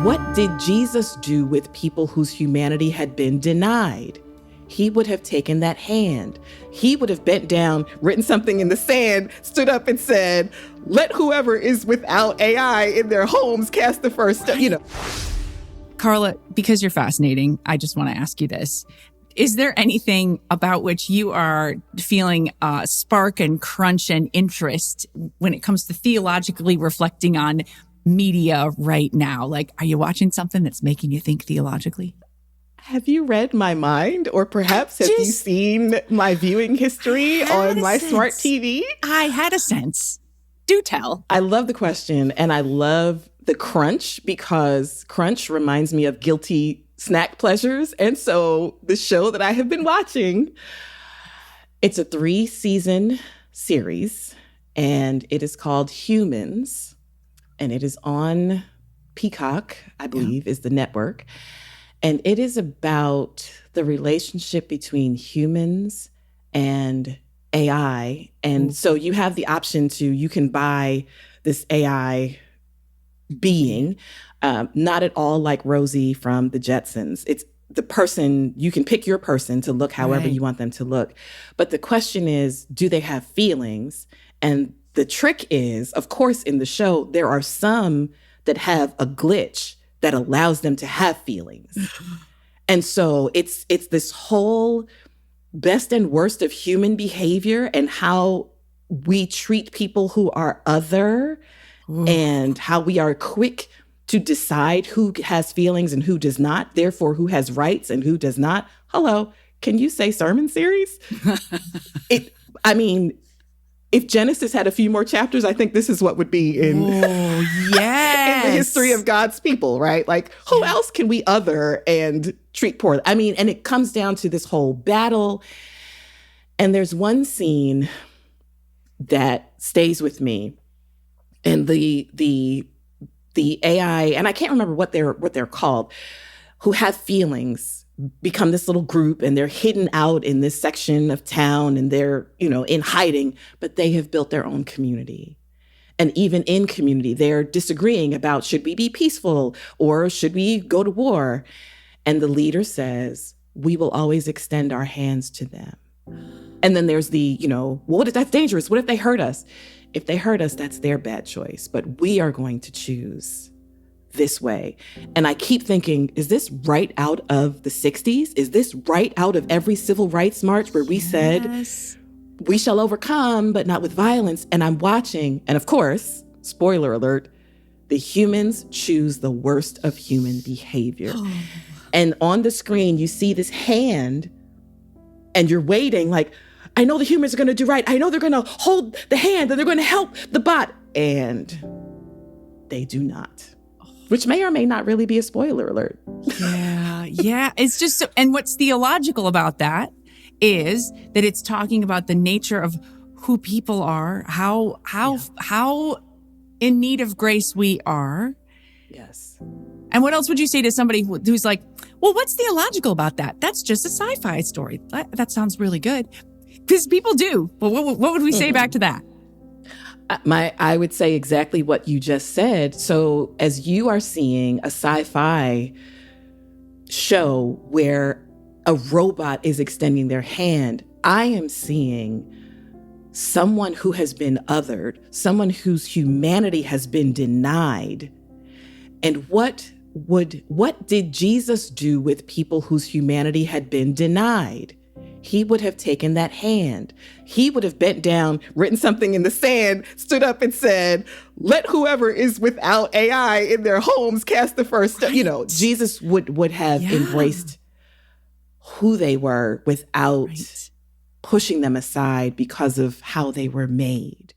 What did Jesus do with people whose humanity had been denied? He would have taken that hand. He would have bent down, written something in the sand, stood up and said, let whoever is without AI in their homes cast the first stone, Carla, because you're fascinating, I just want to ask you this. Is there anything about which you are feeling spark and crunch and interest when it comes to theologically reflecting on media right now? Like, are you watching something that's making you think theologically? Have you read my mind? Or perhaps have you seen my viewing history on my smart TV? I had a sense. Do tell. I love the question, and I love the crunch because crunch reminds me of guilty snack pleasures. And so the show that I have been watching, it's a 3-season series, and it is called Humans, and it is on Peacock, I believe, is the network. And it is about the relationship between humans and AI. And so you have the option you can buy this AI being, not at all like Rosie from the Jetsons. It's the person, you can pick your person to look however you want them to look. But the question is, do they have feelings? And the trick is, of course, in the show, there are some that have a glitch that allows them to have feelings. And so it's this whole best and worst of human behavior and how we treat people who are other and how we are quick to decide who has feelings and who does not, therefore who has rights and who does not. Hello, can you say sermon series? If Genesis had a few more chapters, I think this is what would be in the history of God's people, right? Like, who else can we other and treat poorly? And it comes down to this whole battle. And there's one scene that stays with me. And the AI, and I can't remember what they're called, who have feelings, become this little group, and they're hidden out in this section of town, and they're, in hiding, but they have built their own community. And even in community, they're disagreeing about, should we be peaceful or should we go to war? And the leader says, we will always extend our hands to them. And then there's what if that's dangerous? What if they hurt us? If they hurt us, that's their bad choice. But we are going to choose this way. And I keep thinking, is this right out of the 60s? Is this right out of every civil rights march where we said, we shall overcome, but not with violence? And I'm watching, and of course, spoiler alert, the humans choose the worst of human behavior. And on the screen, you see this hand, and you're waiting like, I know the humans are going to do right. I know they're going to hold the hand and they're going to help the bot. And they do not. Which may or may not really be a spoiler alert. Yeah. It's just, and what's theological about that is that it's talking about the nature of who people are, how in need of grace we are. Yes. And what else would you say to somebody who's like, well, what's theological about that? That's just a sci-fi story. That sounds really good. Because people do. But what would we say back to that? I would say exactly what you just said. So as you are seeing a sci-fi show where a robot is extending their hand, I am seeing someone who has been othered, someone whose humanity has been denied. And what did Jesus do with people whose humanity had been denied? He would have taken that hand. He would have bent down, written something in the sand, stood up and said, let whoever is without AI in their homes cast the first stone. Jesus would have embraced who they were without pushing them aside because of how they were made.